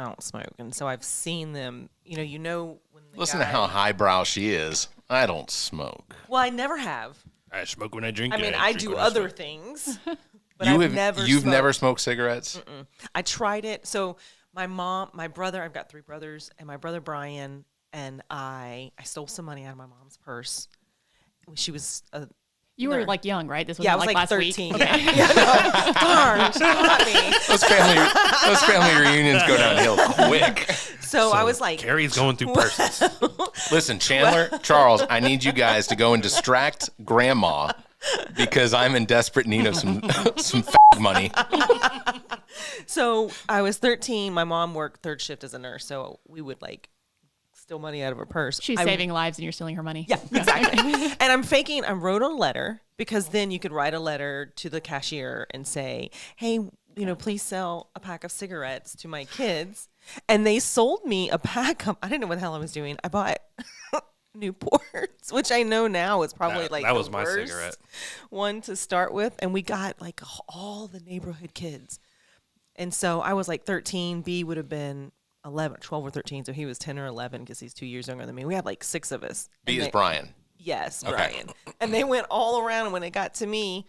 I don't smoke, and so I've seen them. You know when. Listen to how highbrow she is. I don't smoke. Well, I never have. I smoke when I drink. I mean, I do other things, but You've never smoked cigarettes? Mm-mm. I tried it. So my mom, my brother, I've got 3 brothers, and my brother Brian and I stole some money out of my mom's purse. She was You were like young, right? This was I was like last 13. week. Okay. Yeah, no, darn, she got me. Those family reunions go downhill quick. So I was like, Carrie's going through purses. Listen, Chandler, Charles, I need you guys to go and distract Grandma because I'm in desperate need of some money. So I was 13. My mom worked 3rd shift as a nurse, so we would like steal money out of her purse. She's saving lives and you're stealing her money. Yeah, exactly. And I wrote a letter because then you could write a letter to the cashier and say, hey, please sell a pack of cigarettes to my kids. And they sold me a pack of, I didn't know what the hell I was doing. I bought Newports, which I know now is probably that was my worst cigarette one to start with. And we got like all the neighborhood kids. And so I was like 13. B would have been 12 or 13. So he was 10 or 11 because he's 2 years younger than me. We had like 6 of us. B is Brian. Yes, okay. Brian. And they went all around. And when it got to me,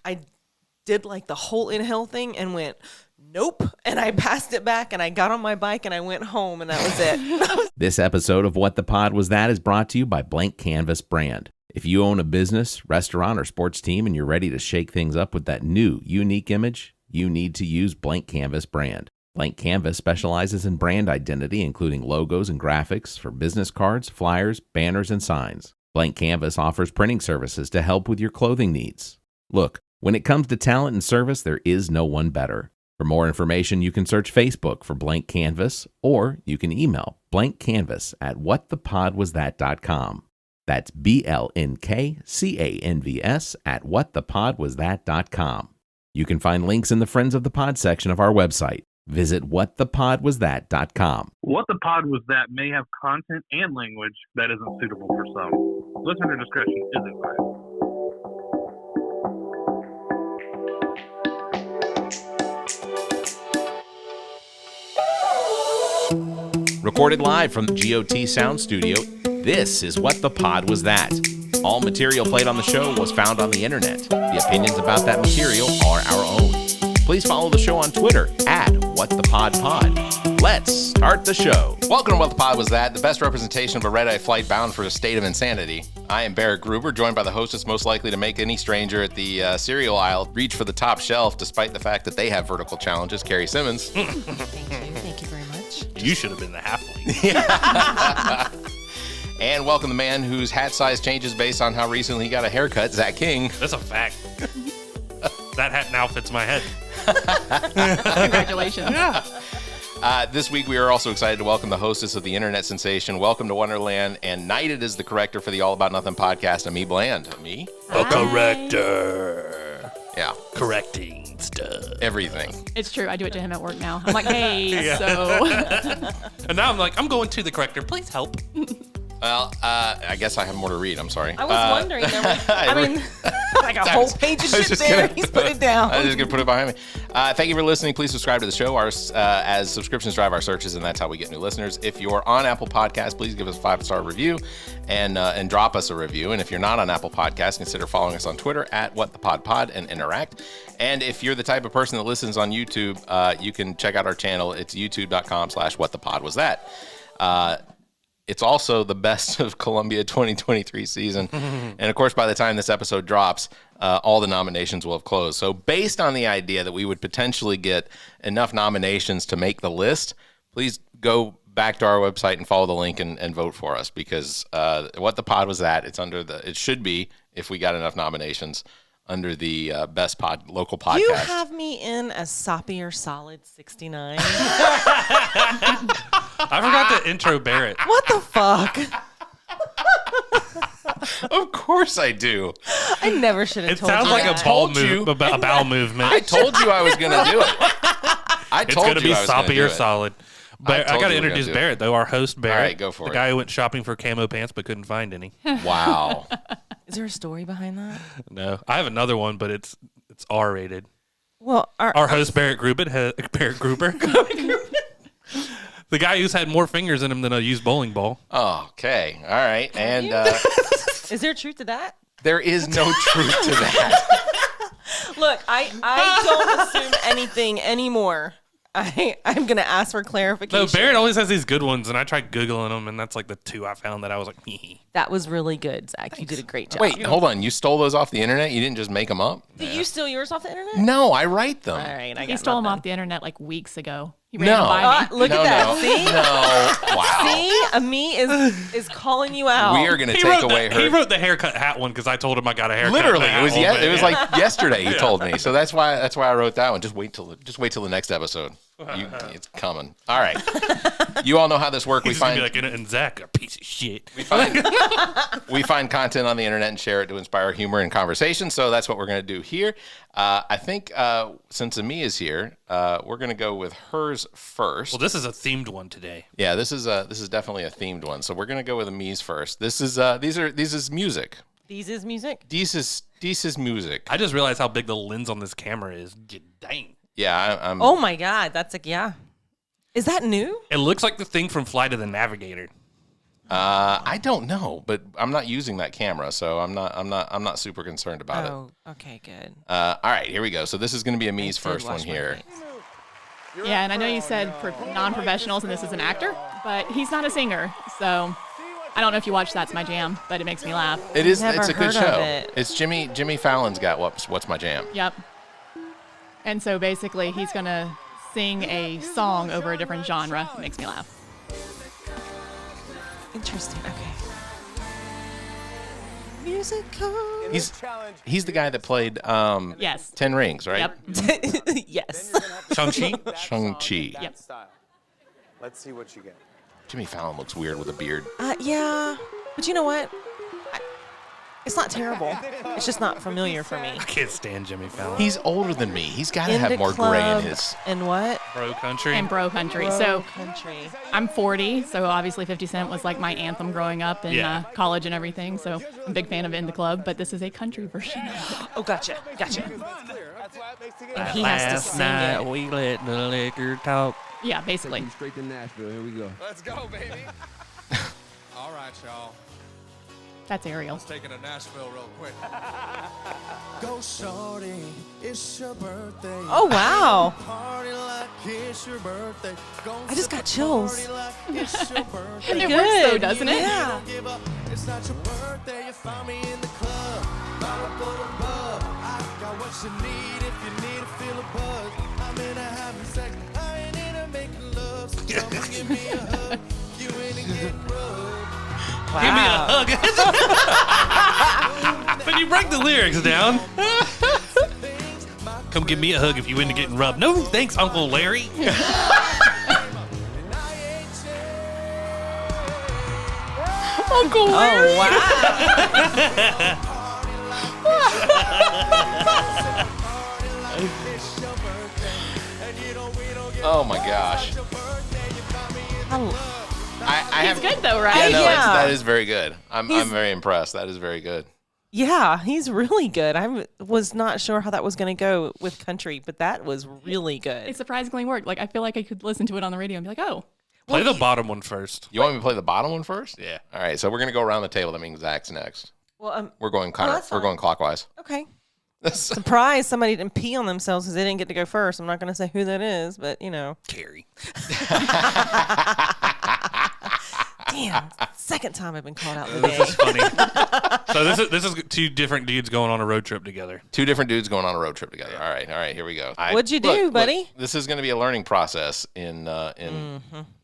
I did like the whole inhale thing and went, nope. And I passed it back and I got on my bike and I went home and that was it. This episode of What the Pod Was That is brought to you by Blank Canvas Brand. If you own a business, restaurant, or sports team and you're ready to shake things up with that new, unique image, you need to use Blank Canvas Brand. Blank Canvas specializes in brand identity, including logos and graphics for business cards, flyers, banners, and signs. Blank Canvas offers printing services to help with your clothing needs. Look, when it comes to talent and service, there is no one better. For more information, you can search Facebook for Blank Canvas, or you can email blankcanvas@whatthepodwasthat.com. That's BLNKCANVS@whatthepodwasthat.com. You can find links in the Friends of the Pod section of our website. Visit whatthepodwasthat.com. What the Pod Was That may have content and language that isn't suitable for some. Listener discretion is advised. Recorded live from the G.O.T. Sound Studio, this is What the Pod Was That. All material played on the show was found on the internet. The opinions about that material are our own. Please follow the show on Twitter @WhatThePodPod. Let's start the show. Welcome to What the Pod Was That, the best representation of a red-eye flight bound for a state of insanity. I am Barrett Gruber, joined by the hostess most likely to make any stranger at the cereal aisle reach for the top shelf, despite the fact that they have vertical challenges, Carrie Simmons. Thank you very much. You should have been the halfling. And welcome the man whose hat size changes based on how recently he got a haircut, Zach King. That's a fact. That hat now fits my head. Congratulations. Yeah. This week we are also excited to welcome the hostess of the internet sensation, Welcome to Wonderland, and knighted as the corrector for the All About Nothing podcast, Amii Bland. Amii? A corrector. Yeah. Correcting stuff. Everything. It's true. I do it to him at work now. I'm like, hey, so. And now I'm like, I'm going to the corrector. Please help. Well, I guess I have more to read. I'm sorry. I was wondering. Like a whole page of shit there. He's put it down. I was just going to put it behind me. Thank you for listening. Please subscribe to the show as subscriptions drive our searches, and that's how we get new listeners. If you're on Apple Podcasts, please give us a 5-star review and drop us a review. And if you're not on Apple Podcasts, consider following us on Twitter @WhatThePodPod and interact. And if you're the type of person that listens on YouTube, you can check out our channel. It's youtube.com/whatthepodwasthat. It's also the best of Columbia 2023 season. And of course, by the time this episode drops, all the nominations will have closed. So based on the idea that we would potentially get enough nominations to make the list, please go back to our website and follow the link and vote for us, because What the Pod Was That, it should be, if we got enough nominations, under the best local podcast. You have me in a Sappier Solid 69. I forgot to intro Barrett. What the fuck? Of course I do. I never should have It told you. sounds like that. a bowel movement. I told you I was going to do it. It's going to be soppy or solid. But I got to you were introduce gonna do it. Barrett, though, our host, Barrett. All right, go for it. The guy who went shopping for camo pants but couldn't find any. Wow. Is there a story behind that? No. I have another one, but it's R-rated. Well, Our host, Barrett Gruber, The guy who's had more fingers in him than a used bowling ball. Okay. All right. And Is there truth to that? there is no truth to that. Look, I don't assume anything anymore. I'm gonna ask for clarification. No, Barrett always has these good ones, and I tried Googling them, and that's like the two I found that I was like, hee. That was really good, Zach. You did a great job. Wait, hold on. You stole those off the internet? You didn't just make them up? Did you steal yours off the internet? No, I write them. All right, I He got stole them nothing. off the internet like weeks ago. He ran No. them by me. Look at that. See? No. Wow. See? Amii is calling you out. We are going to take away her. He wrote the haircut hat one because I told him I got a haircut. Literally, hat it was one, it was like yesterday. He told me, so that's why I wrote that one. Just wait till the next episode. It's coming. All right. You all know how this works. He's gonna be like, and Zach, a piece of shit. We find content on the internet and share it to inspire humor and conversation. So that's what we're going to do here. I think since Amii is here, we're going to go with hers first. Well, this is a themed one today. Yeah, this is definitely a themed one. So we're going to go with Amii's first. These is music. These is music. This is music. I just realized how big the lens on this camera is. Dang. Yeah, I'm. Oh my God, that's like Is that new? It looks like the thing from Flight of the Navigator. I don't know, but I'm not using that camera, so I'm not super concerned about it. Oh, okay, good. All right, here we go. So this is going to be Amii's first one here. Yeah, and I know you said for non-professionals and this is an actor, but he's not a singer. So I don't know if you watch That's My Jam, but it makes me laugh. It is. Never It's a good heard of show. it. It's Jimmy Fallon's got What's My Jam. Yep. And so basically he's going to sing a song over a different genre. It makes me laugh. Interesting. Okay. Musical. He's the guy that played Yes. 10 Rings, right? Yep. Yes. Shang-Chi? Shang-Chi. Yep. Let's see what you get. Jimmy Fallon looks weird with a beard. Yeah, but you know what? It's not terrible. It's just not familiar for me. I can't stand Jimmy Fallon. He's older than me. He's got to have more gray in his. And what? Bro country. And bro country. Bro So country. I'm 40, so obviously 50 Cent was like my anthem growing up in Yeah. college and everything. So I'm a big fan of In the Club, but this is a country version. Oh, gotcha. And he has to Last sing night it. we let the liquor talk. Yeah, basically. Straight to Nashville. Here we go. Let's go, baby. All right, y'all. That's Ariel. Taking to Nashville real quick. Go shorty, it's your birthday. Oh, wow. Party like it's your birthday. I just got chills. And it works though, doesn't it? Yeah. It's not your birthday. You found me in the club. I got what you need if you need to feel a buzz. I'm into having sex. I ain't into making love. So come and give me a hug. You ain't getting rubbed. Wow. Give me a hug. But you break the lyrics down. Come give me a hug if you into getting rubbed. No, thanks, Uncle Larry. Uncle Larry. Oh, wow. Oh my gosh. I He's have. good though, right? Yeah, no, Yeah. that is very good. I'm very impressed. That is very good. Yeah, he's really good. I was not sure how that was going to go with country, but that was really good. It surprisingly worked. Like I feel like I could listen to it on the radio and be like, oh. Play the bottom one first. You want me to play the bottom one first? Yeah. All right. So we're gonna go around the table. That means Zach's next. Well, We're going that's we're fine. going clockwise. okay. Surprised somebody didn't pee on themselves because they didn't get to go first. I'm not going to say who that is, but you know. Carrie. Damn, second time I've been called out today. This is funny. So this is two different dudes going on a road trip together. Two different dudes going on a road trip together. All right. Here we go. What'd you do, buddy? This is going to be a learning process in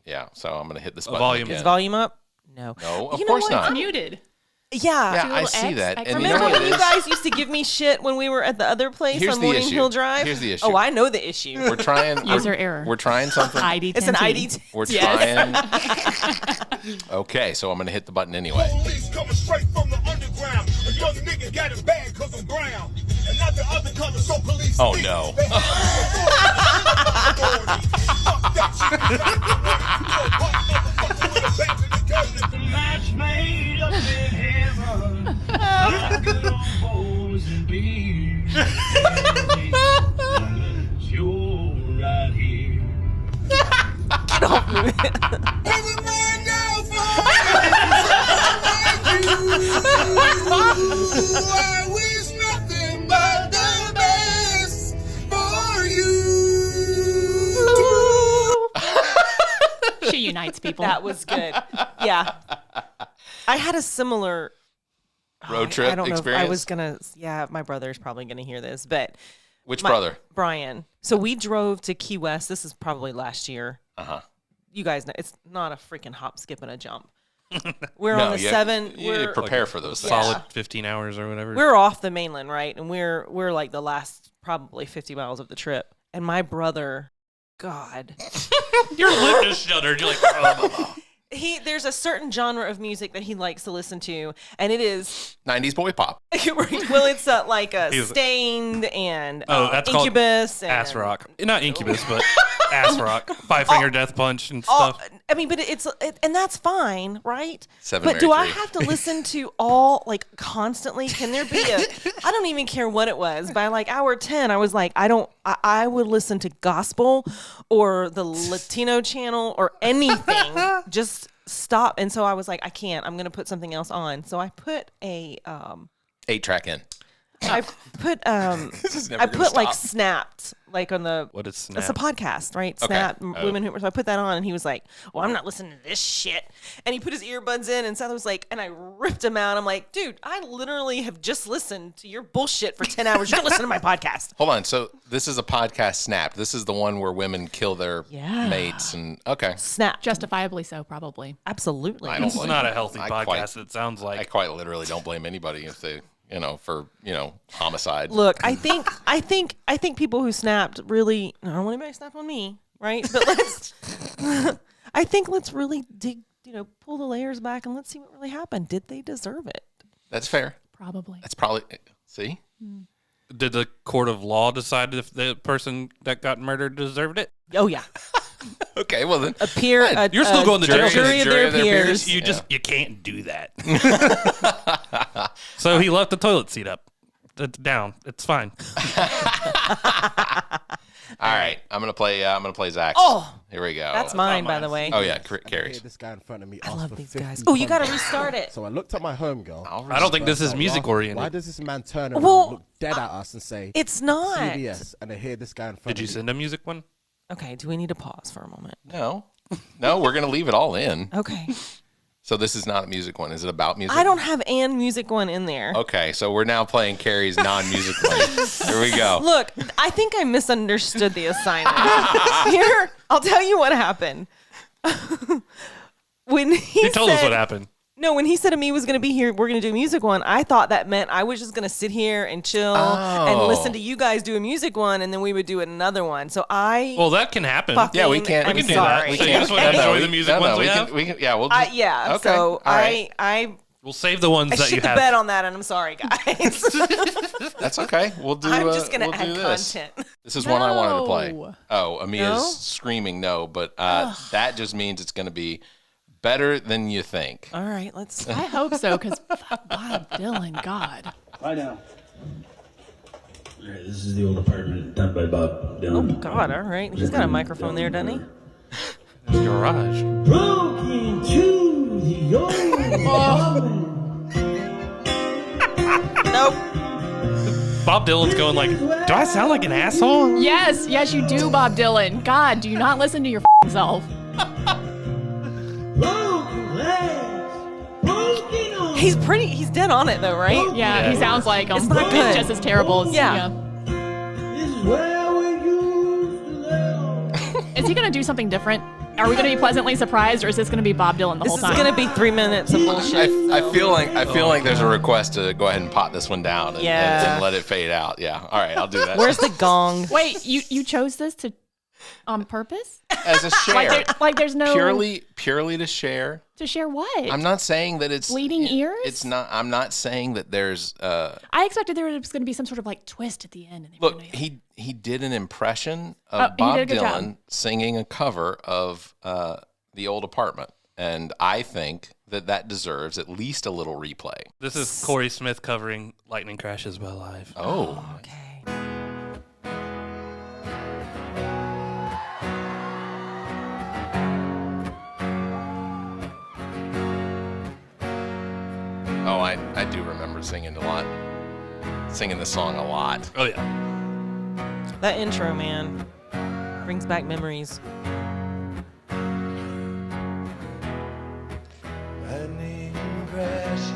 yeah. So I'm going to hit this button. volume. again. Is volume up? No. No, of You know course what? not. Muted. Yeah. Yeah, I little see X, that. X. And you know Remember what when it you is? guys used to give me shit when we were at the other place Here's on the Morning issue. Hill Drive? Here's the issue. Oh, I know the issue. We're trying. User error. We're trying something. ID 10T. It's an ID. We're Yes. trying. Okay, so I'm going to hit the button anyway. Police coming straight from the underground. A young nigga got it bad cause I'm brown. And not the other color, so police. Oh, no. Match made up in heaven. Good on bows and beers. You're right here. Get off me. Every man now for I wish nothing but the best for you. She unites people. That was good. Yeah. I had a similar Road trip I don't know experience? if I was gonna. Yeah, my brother's probably gonna hear this, but Which brother? Brian. So we drove to Key West. This is probably last year. Uh-huh. You guys know it's not a freaking hop, skip, and a jump. We're on the 7. You prepare for those things. Solid 15 hours or whatever. We're off the mainland, right? And we're like the last probably 50 miles of the trip. And my brother, God, Your lip just shuddered. You're like, oh. there's a certain genre of music that he likes to listen to, and it is 90s boy pop. well, it's like a He's- Stained and that's called Incubus and ass rock. Not Incubus, but ass rock. Five Finger Death Punch and stuff. I mean, but and that's fine, right? Seven but Mary do I Three. have to listen to all like constantly? Can there be a? I don't even care what it was. By like hour 10, I was like, I would listen to gospel or the Latino channel or anything. Just stop. And so I was like, I can't. I'm gonna put something else on. So I put a 8-track in. I put This is never I gonna put like stop. Snapped, like on the What is Snap? It's a podcast, right? Okay. Snap, Oh. Women Who. So I put that on, and he was like, "Well, I'm not listening to this shit." And he put his earbuds in, and Seth was like, and I ripped him out. I'm like, "Dude, I literally have just listened to your bullshit for 10 hours. You can listen to my podcast." Hold on. So this is a podcast Snapped. This is the one where women kill their Yeah. mates and okay. Snap, Justifiably so, probably. absolutely. I don't It's blame not you. a healthy I podcast. quite- It sounds I like. quite literally don't blame anybody if they, for homicide. Look, I think people who snapped really. I don't want anybody to snap on me, right? But let's. I think let's really dig. Pull the layers back and let's see what really happened. Did they deserve it? That's fair. Probably. That's probably see. Did the court of law decide if the person that got murdered deserved it? Oh yeah. Okay, well then. You're still going to jail. Jury of their peers. You can't do that. So he left the toilet seat up. It's down. It's fine. All right, I'm gonna play Zach's. Oh, here we go. That's mine, by the way. Oh yeah, I Carrie's. hear this guy in front of me. I ask love for these 50 guys. Oh, you got to pounds. restart it. So I looked at my homegirl. I don't think this is music oriented. Why does this man turn around, Well, look dead at us, and say, It's not. CBS? And I hear this guy in front Did you of me. send a music one? Okay, do we need to pause for a moment? No, we're gonna leave it all in. Okay. So this is not a music one. Is it about music? I don't have an music one in there. Okay, so we're now playing Carrie's non-music one. Here we go. Look, I think I misunderstood the assignment. Here, I'll tell you what happened. When You told us what happened. No, when he said Amii was going to be here, we're going to do a music one, I thought that meant I was just going to sit here and chill and listen to you guys do a music one, and then we would do another one. So Well, that can happen. fucking Yeah, we can't. am We can do that. sorry. We So you can't. just wanna enjoy the music ones we can. have? We can. Yeah, we'll. Just, Yeah, Okay. so All right. I We'll save the ones that shit you the have. bed on that, and I'm sorry, guys. That's okay. We'll do. I'm just going to we'll add do this. content. This is one I wanted to play. No. Oh, Amia's No? screaming no, but that just means it's going to be better than you think. All right, let's. I hope so, because Bob Dylan, God. Right now. All right, this is the old apartment done by Bob Dylan. Oh, God, all right. He's got a microphone there, doesn't he? There's garage. Broke into the old apartment. Nope. Bob Dylan's going like, do I sound like an asshole? Yes, you do, Bob Dylan. God, do you not listen to your self? Broken legs. Broken arms. He's dead on it, though, right? Yeah, he sounds like him. It's not good. just as terrible as Yeah. This is where we used to live. Is he going to do something different? Are we going to be pleasantly surprised, or is this going to be Bob Dylan the This whole is time? going to be 3 minutes of bullshit. I feel like there's a request to go ahead and pot this one down and, Yeah. and let it fade out. Yeah. All right, I'll do that. Where's the gong? Wait, you chose this on purpose? As a share? There's no purely to share. to share what? I'm not saying that it's Bleeding ears? It's not. I'm not saying that there's. I expected there was going to be some sort of like twist at the end. And they were Look, gonna- he did an impression of Oh, he Bob did a good Dylan job. singing a cover of The Old Apartment, and I think that deserves at least a little replay. This is Corey Smith covering Lightning Crashes by Live. Oh, Okay. Oh, I do remember singing this song a lot. Oh yeah. That intro, man, brings back memories.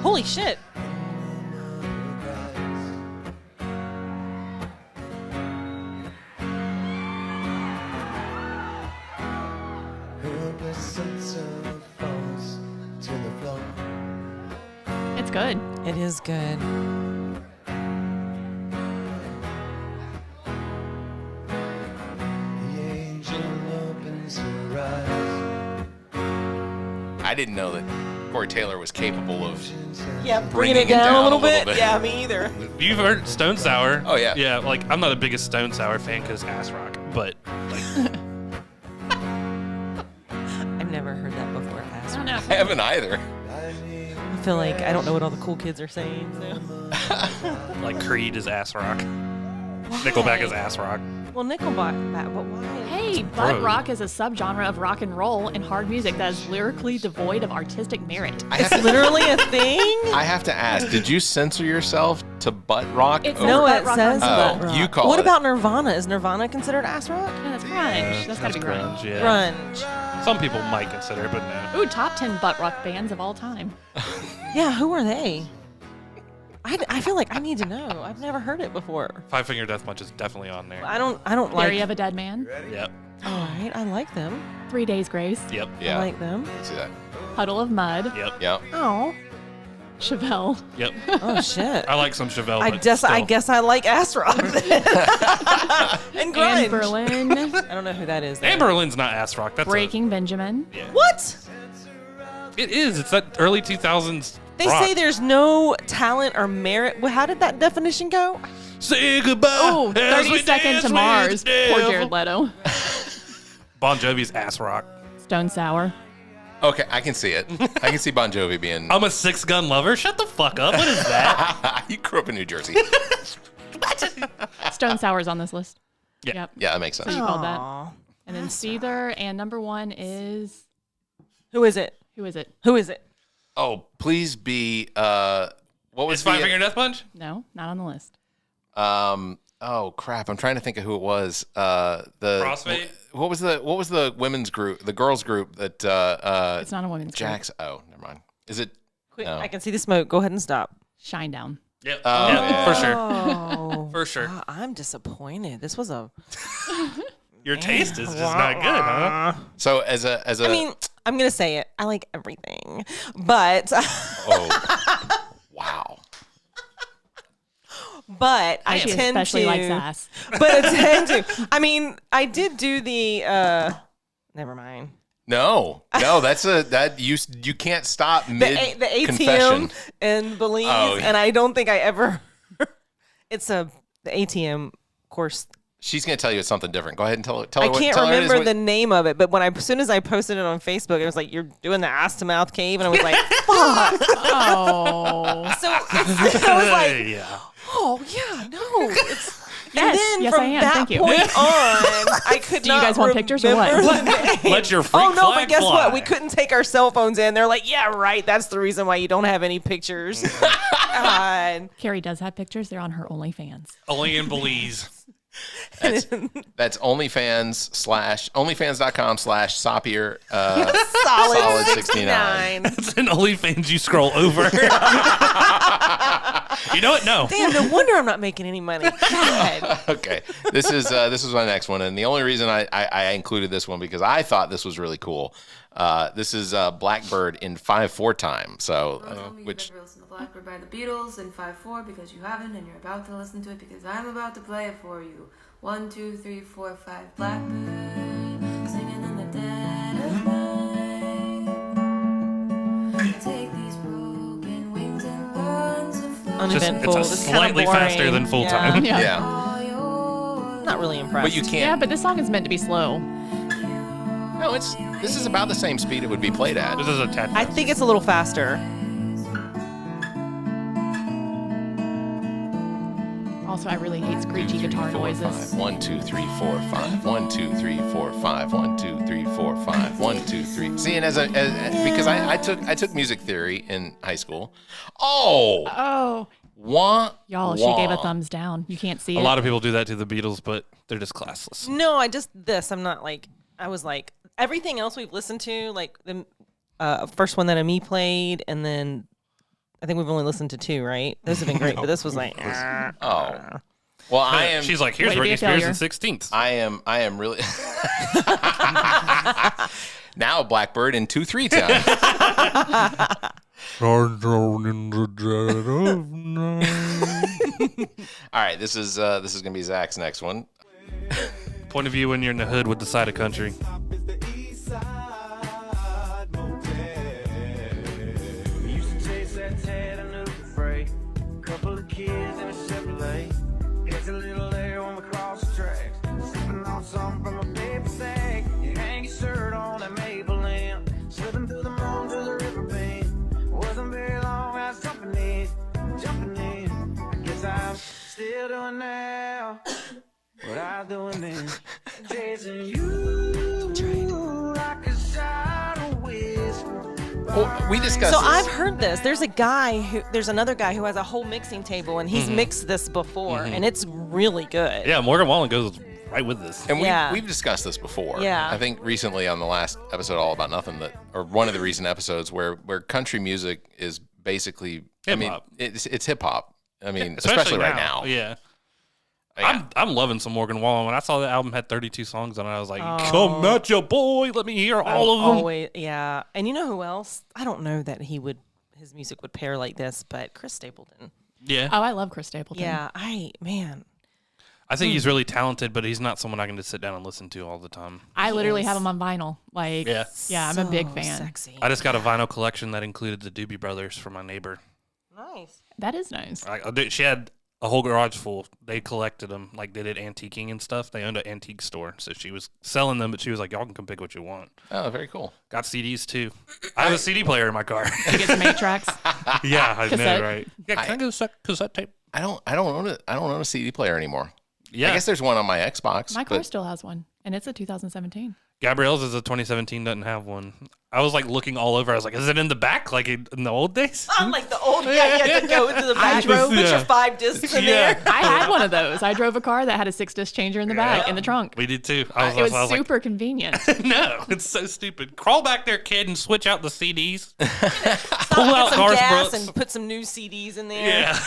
Holy shit. It's good. It is good. I didn't know that Corey Taylor was capable of Bringing it down a little bit. Yeah, me either. You've heard Stone Sour. Oh, yeah. Yeah, like, I'm not the biggest Stone Sour fan because ass rock, but, like... I've never heard that before. I don't know. I haven't either. I feel like I don't know what all the cool kids are saying. So. Like Creed is ass rock. Nickelback is ass rock. Well, Nickelback, but why? Hey, butt rock is a subgenre of rock and roll and hard music that is lyrically devoid of artistic merit. It's literally a thing? I have to ask, did you censor yourself to butt rock? No, it says butt rock. You call What it. about Nirvana? Is Nirvana considered ass rock? Yeah, that's grunge. That's gotta be grunge. Yeah. Grunge. Some people might consider it, but no. Ooh, top 10 butt rock bands of all time. Yeah, who are they? I feel like I need to know. I've never heard it before. Five Finger Death Punch is definitely on there. I don't like. Theory of a Dead Man. Yep. All right, I like them. 3 Days Grace. Yep. Yeah. I like them. See that? Puddle of Mud. Yep. Yep. Oh. Chevelle. Yep. Oh shit. I like some Chevelle. I guess I like ass rock then. And grunge. Anne Berlin. I don't know who that is. Anne Berlin's not ass rock. That's Breaking Benjamin. Yeah. What? It is. It's that early 2000s. They rock. say there's no talent or merit. Well, how did that definition go? Say goodbye. Oh, 30 we Seconds dance to with Mars. the Poor devil. Jared Leto. Bon Jovi's ass rock. Stone Sour. Okay, I can see it. I can see Bon Jovi being. I'm a Six Gun lover. Shut the fuck up. What is that? You grew up in New Jersey. Stone Sour's on this list. Yeah. Yep. Yeah, that makes sense. So you called that. Aw. And then Seether, and number 1 is... Who is it? Who is it? Who is it? Oh, please be. What was Is Five Finger Death Punch? No, not on the list. Oh crap! I'm trying to think of who it was. The Crossfade? What was the women's group? The girls group that. It's not a women's group. Jax. Oh, never mind. Is it? Quick, No. I can see the smoke. Go ahead and stop. Shinedown. Yep. Oh, Yep, yeah. for sure. Oh, For sure. wow, I'm disappointed. This was a. Your taste is just not good, huh? So as a. I mean, I'm gonna say it. I like everything, but. Oh. Wow. But I She tend especially to. likes ass. But I tend to. I mean, I did do the. Never mind. No, that's you can't stop mid The ATM confession. and Belize, Oh, yeah. and I don't think I ever. It's the ATM course. She's gonna tell you it's something different. Go ahead and tell her. I what, can't tell her it is remember what- the name of it, but as soon as I posted it on Facebook, it was like, "You're doing the ass to mouth cave," and I was like, "Fuck!" Oh. So I was like, Yeah. "Oh yeah, no." It's, Yes, and then yes, from I am. that Thank you. point on, I could Do you not guys want pictures or what? remember the name. Let your freak Oh no, flag but guess fly. what? We couldn't take our cell phones in. They're like, "Yeah, right. That's the reason why you don't have any pictures." God. Carrie does have pictures. They're on her OnlyFans. Only in Belize. That's onlyfans.com/Sopier Solid 69. That's an OnlyFans you scroll over. You know what? No. Damn, no wonder I'm not making any money. God. Okay, this is my next one, and the only reason I included this one because I thought this was really cool. This is Blackbird in 5/4 time. So, which You've never listened to Blackbird by the Beatles in 5/4 because you haven't, and you're about to listen to it because I'm about to play it for you. 1, 2, 3, 4, 5. Blackbird singing in the dead of night. Take these broken wings and learn to fly. Uneventful. It's It's kinda slightly faster boring. than full time. Yeah. yeah, Not really impressed. but you Yeah, can't. but this song is meant to be slow. No, this is about the same speed it would be played at. This is a tad. I think it's a little faster. Also, I really hate screechy guitar noises. 1, 2, 3, 4, 5. 1, 2, 3, 4, 5. 1, 2, 3, 4, 5. 1, 2, 3. See, and because I took music theory in high school. Oh. Y'all, she gave a thumbs down. You can't see it. A lot of people do that to the Beatles, but they're just classless. No, I'm not like, I was like, everything else we've listened to, like the first one that Amii played, and then I think we've only listened to 2, right? Those have been great, but this was like, Well, I am. She's like, here's Britney Spears in 16th. I am really. Now Blackbird in 2/3 time. All right, this is gonna be Zach's next one. Point of view when you're in the hood with the side of country. Couple of kids in a Chevrolet. Gets a little later when we cross the tracks. Sipping on something from a paper sack. You hang your shirt on that maple lamp. Slipping through the moon to the river bend. Wasn't very long, I was jumping in. I guess I'm still doing now what I was doing then. Chasing you like a shot of whiskey. Well, we discussed So this. I've heard this. There's another guy who has a whole mixing table, and he's mixed this before, and it's really good. Yeah, Morgan Wallen goes right with this. And we've discussed this before. Yeah. I think recently on the last episode, All About Nothing, or one of the recent episodes where country music is basically, Hip-hop. It's hip hop. I mean, especially right now. Yeah. I'm loving some Morgan Wallen. When I saw the album had 32 songs on it, I was like, come at your boy. Let me hear all of them. Always, yeah. And you know who else? I don't know that his music would pair like this, but Chris Stapleton. Yeah. Oh, I love Chris Stapleton. Yeah, I think he's really talented, but he's not someone I can just sit down and listen to all the time. I literally have him on vinyl. Like, Yeah. I'm a big fan. Sexy. I just got a vinyl collection that included the Doobie Brothers for my neighbor. Nice. That is nice. She had a whole garage full. They collected them, like they did antiquing and stuff. They owned an antique store, so she was selling them, but she was like, y'all can come pick what you want. Oh, very cool. Got CDs too. I have a CD player in my car. You get some 8-tracks. Yeah, I Cassette. know, right? Yeah, can I go cassette tape? I don't own a CD player anymore. Yeah. I guess there's one on my Xbox. My car still has one, and it's a 2017. Gabrielle's is a 2017, doesn't have one. I was like looking all over. I was like, is it in the back like in the old days? I'm like the old guy. You had to go into the back. Put your 5 discs in there. I had one of those. I drove a car that had a 6-disc changer in the back, in the trunk. We did too. It was super convenient. No, it's so stupid. Crawl back there, kid, and switch out the CDs. Pull out some Garth gas Brooks. and put some new CDs in there. Yeah.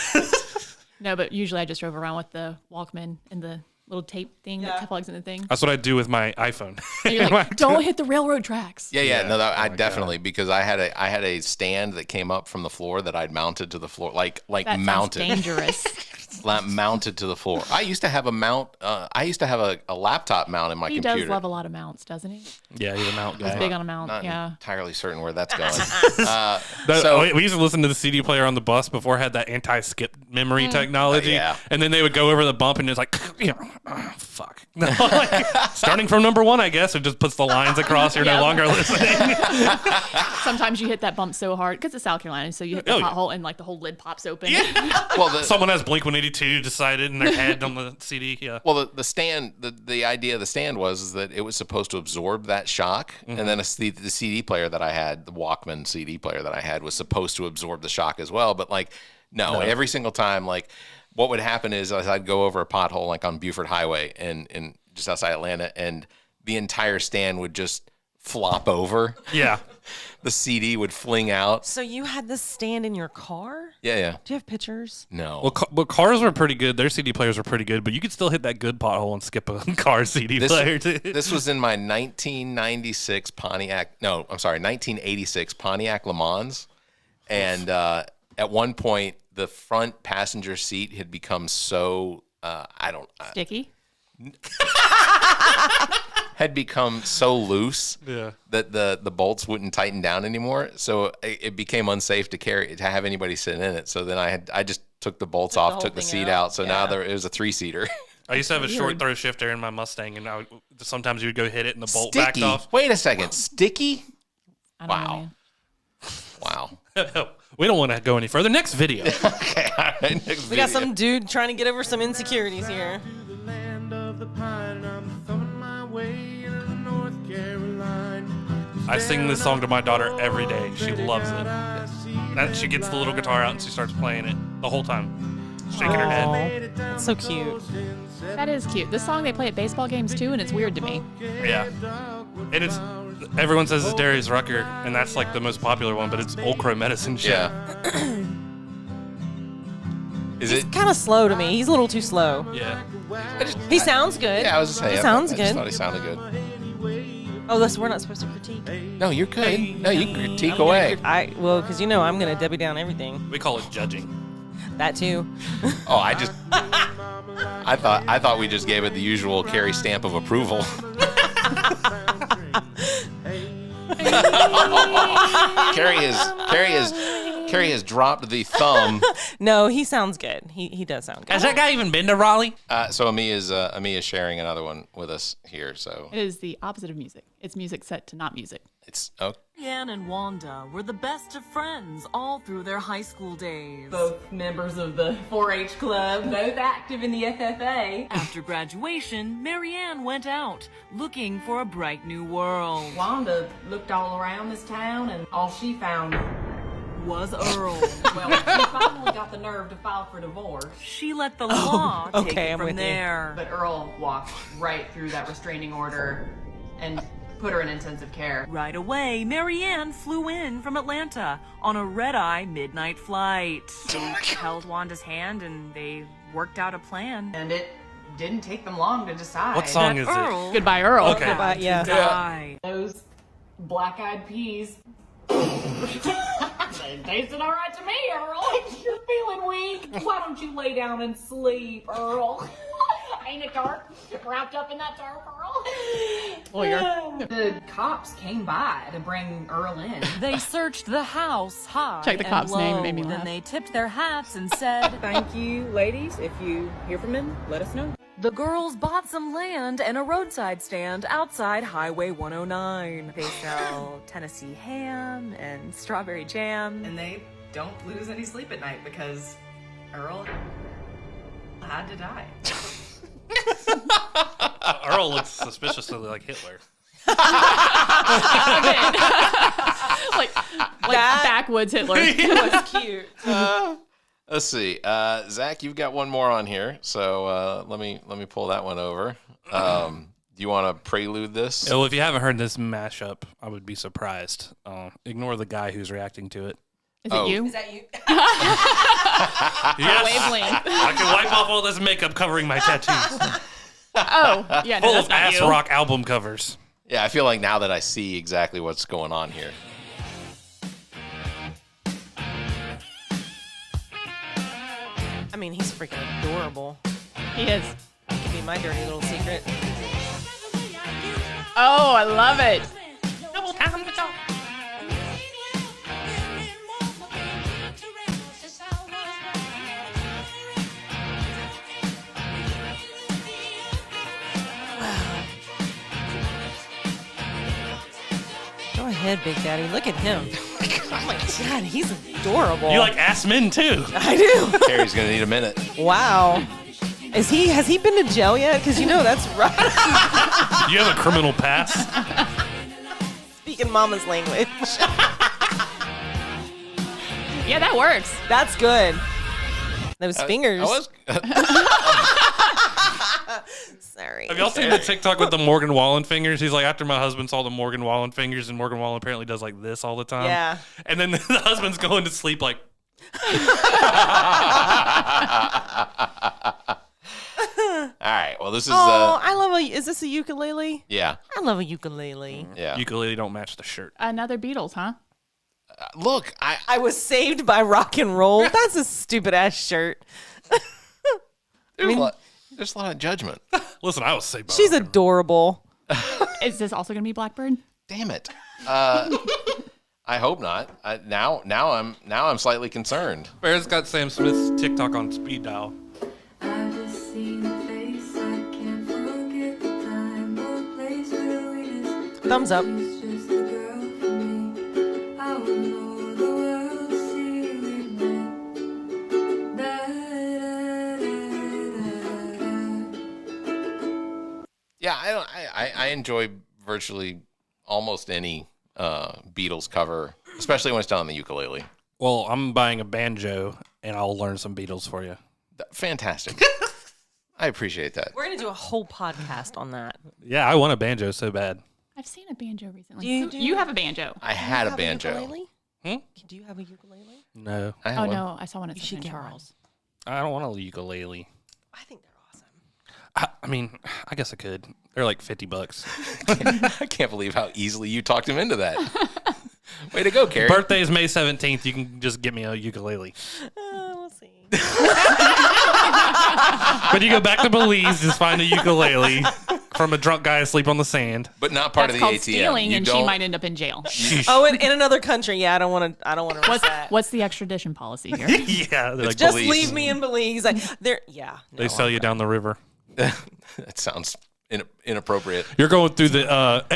No, but usually I just drove around with the Walkman and the little tape thing that plugs in the thing. That's what I do with my iPhone. And you're like, don't hit the railroad tracks. Yeah. No, I definitely, because I had a stand that came up from the floor that I'd mounted to the floor, like That mounted. sounds dangerous. Mounted to the floor. I used to have a mount. I used to have a laptop mount in my He computer. does love a lot of mounts, doesn't he? Yeah, he's a mount guy. He's big on a mount. Not Yeah. entirely certain where that's going. So we used to listen to the CD player on the bus before it had that anti-skip memory technology. Yeah. And then they would go over the bump and it's like, fuck. No, like, starting from number 1, I guess, it just puts the lines across. You're no longer listening. Sometimes you hit that bump so hard because it's South Carolina, so you hit the pothole and like the whole lid pops open. Well, someone has Blink-182 decided in their head on the CD. Yeah. Well, the stand, the idea of the stand was that it was supposed to absorb that shock, and then the CD player that I had, the Walkman CD player that I had, was supposed to absorb the shock as well. But like, no. Every single time, like, what would happen is I'd go over a pothole like on Buford Highway and just outside Atlanta, and the entire stand would just flop over. Yeah. The CD would fling out. So you had this stand in your car? Yeah. Do you have pictures? No. Well, cars were pretty good. Their CD players were pretty good, but you could still hit that good pothole and skip a car CD player too. This was in my 1986 1986 Pontiac Le Mans, and at one point the front passenger seat had become so sticky. Had become so loose that the bolts wouldn't tighten down anymore. So it became unsafe to have anybody sit in it. So then I just took the bolts off, took the seat out. So now it was a 3-seater. I used to have a short throw shifter in my Mustang, and sometimes you would go hit it and the bolt backed off. Wait a second, sticky? I don't know, man. Wow. We don't want to go any further. Next video. Okay, all right. Next We video. got some dude trying to get over some insecurities here. I sing this song to my daughter every day. She loves it. And she gets the little guitar out and she starts playing it the whole time, shaking her head. That's so cute. That is cute. This song they play at baseball games too, and it's weird to me. Yeah. And it's everyone says it's Darius Rucker, and that's like the most popular one, but it's Old Crow Medicine shit. Yeah. Is He's it? kind of slow to me. He's a little too slow. Yeah. He sounds good. Yeah, I was just saying. He sounds I just good. thought he sounded good. Oh, we're not supposed to critique. No, you're good. No, you can critique away. Well, because I'm gonna Debbie down everything. We call it judging. That too. Oh, I thought we just gave it the usual Carrie stamp of approval. Carrie has dropped the thumb. No, he sounds good. He does sound good. Has that guy even been to Raleigh? So Amii is sharing another one with us here. So It is the opposite of music. It's music set to not music. it's Marianne and Wanda were the best of friends all through their high school days. Both members of the 4-H club, both active in the FFA. After graduation, Marianne went out, looking for a bright new world. Wanda looked all around this town, and all she found Was Earl. well, she finally got the nerve to file for divorce. She let the law take okay, it I'm from with you. there. But Earl walked right through that restraining order and put her in intensive care. Right away, Marianne flew in from Atlanta on a red-eye midnight flight. They held Wanda's hand and they worked out a plan. And it didn't take them long to decide. What song is Earl it? Goodbye, Earl. Okay. Goodbye, yeah. Die. Those black-eyed peas. They tasted all right to me, Earl. You're feeling weak. Why don't you lay down and sleep, Earl? Ain't it dark? Wrapped up in that dark, Earl. The cops came by to bring Earl in. They searched the house high Check the and cop's name, low. it made me Then laugh. they tipped their hats and said, Thank you, ladies. If you hear from him, let us know. the girls bought some land and a roadside stand outside Highway 109. They sell Tennessee ham and strawberry jam. And they don't lose any sleep at night because Earl had to die. Earl looks suspiciously like Hitler. like backwoods Hitler. It was cute. let's see. Zach, you've got one more on here. So let me pull that one over. Do you want to prelude this? Well, if you haven't heard this mashup, I would be surprised. Ignore the guy who's reacting to it. Is it you? Is that you? Yes. Wavelength. I can wipe off all this makeup covering my tattoos. Oh, yeah, no, Full that's of not ass you. rock album covers. Yeah, I feel like now that I see exactly what's going on here. I mean, he's freaking adorable. He is. That could be my dirty little secret. Oh, I love it. Go ahead, Big Daddy. Look at him. Oh my God, he's adorable. You like ass men too. I do. Carrie's gonna need a minute. Wow. Has he been to jail yet? Because that's right. You have a criminal past. Speaking mama's language. Yeah, that works. That's good. Those fingers. I was. Sorry. Have y'all seen the TikTok with the Morgan Wallen fingers? He's like, after my husband saw the Morgan Wallen fingers, and Morgan Wallen apparently does like this all the time. Yeah. And then the husband's going to sleep like. All right. Well, this is. I love a. Is this a ukulele? Yeah. I love a ukulele. Yeah. Ukulele don't match the shirt. Another Beatles, huh? Look, I was saved by rock and roll. That's a stupid ass shirt. there's a lot of judgment. Listen, I was saved by She's rock and roll. adorable. Is this also going to be Blackbird? Damn it. I hope not. Now I'm slightly concerned. Barrett's got Sam Smith's TikTok on speed dial. I just see the face, I can't forget the time or place where we just Thumbs up. She's just the girl for me. I will know the world see Yeah, I enjoy virtually almost any Beatles cover, especially when it's done on the ukulele. Well, I'm buying a banjo, and I'll learn some Beatles for you. Fantastic. I appreciate that. We're going to do a whole podcast on that. Yeah, I want a banjo so bad. I've seen a banjo recently. Do You have a banjo. I had a have banjo. ukulele? Hmm? Do you have a ukulele? No. I have Oh, one. no. I saw one at You St. should get Charles. I don't want a ukulele. I think they're awesome. I mean, I guess I could. They're like $50. I can't believe how easily you talked him into that. Way to go, Carrie. Birthday is May 17th. You can just get me a ukulele. We'll see. When you go back to Belize, just find a ukulele from a drunk guy asleep on the sand. But not part That's of the called ATM. stealing, You and don't- she might end up in jail. Oh, in another country. Yeah, I don't want to risk that. What's the extradition policy here? Yeah, they're like, Just Belize. leave me in Belize. Like, they sell you down the river. That sounds inappropriate. You're going through the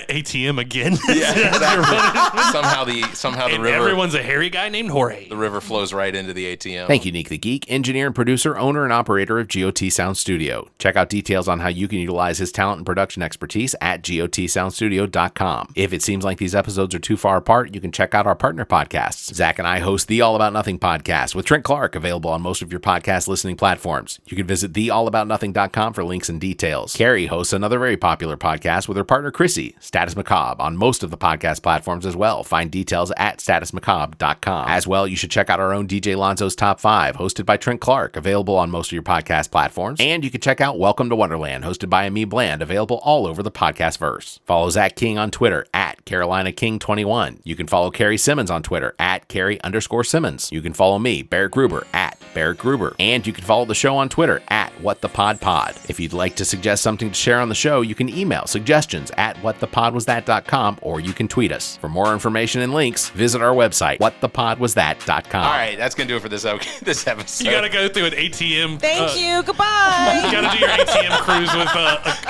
ATM again. Yeah, exactly. somehow the And river. everyone's a hairy guy named Jorge. The river flows right into the ATM. Thank you, Nick the Geek, engineer and producer, owner and operator of G.O.T. Sound Studio. Check out details on how you can utilize his talent and production expertise at gotsoundstudio.com. If it seems like these episodes are too far apart, you can check out our partner podcasts. Zach and I host the All About Nothing podcast with Trent Clark, available on most of your podcast listening platforms. You can visit theallaboutnothing.com for links and details. Carrie hosts another very popular podcast with her partner Chrissy, Status Macabre, on most of the podcast platforms as well. Find details at statusmacabre.com. As well, you should check out our own DJ Lonzo's Top 5, hosted by Trent Clark, available on most of your podcast platforms. And you can check out Welcome to Wonderland, hosted by Amii Bland, available all over the podcast verse. Follow Zach King on Twitter at CarolinaKing21. You can follow Carrie Simmons on Twitter at Carrie_Simmons. You can follow me, Barrett Gruber, at Barrett Gruber. And you can follow the show on Twitter at WhatThePodPod. If you'd like to suggest something to share on the show, you can email suggestions at whatthepodwasthat.com, or you can tweet us. For more information and links, visit our website, whatthepodwasthat.com. All right, that's going to do it for this episode. You got to go through an ATM. Thank you. Goodbye. You got to do your ATM cruise with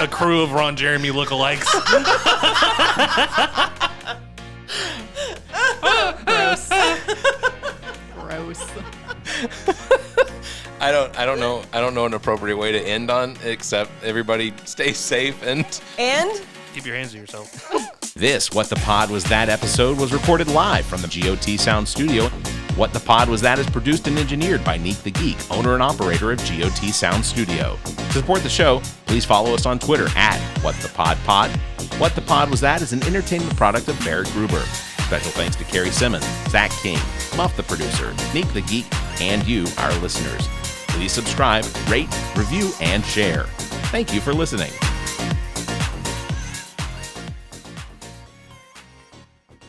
a crew of Ron Jeremy lookalikes. Gross. I don't know an appropriate way to end on, except everybody stay safe and keep your hands to yourself. This What the Pod Was That episode was recorded live from the G.O.T. Sound Studio. What the Pod Was That is produced and engineered by Neek the Geek, owner and operator of G.O.T. Sound Studio. To support the show, please follow us on Twitter at WhatThePodPod. What the Pod Was That is an entertainment product of Barrett Gruber. Special thanks to Carrie Simmons, Zach King, Muff the producer, Neek the Geek, and you, our listeners. Please subscribe, rate, review, and share. Thank you for listening.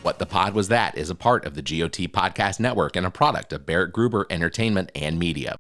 What the Pod Was That is a part of the G.O.T. Podcast Network and a product of Barrett Gruber Entertainment and Media.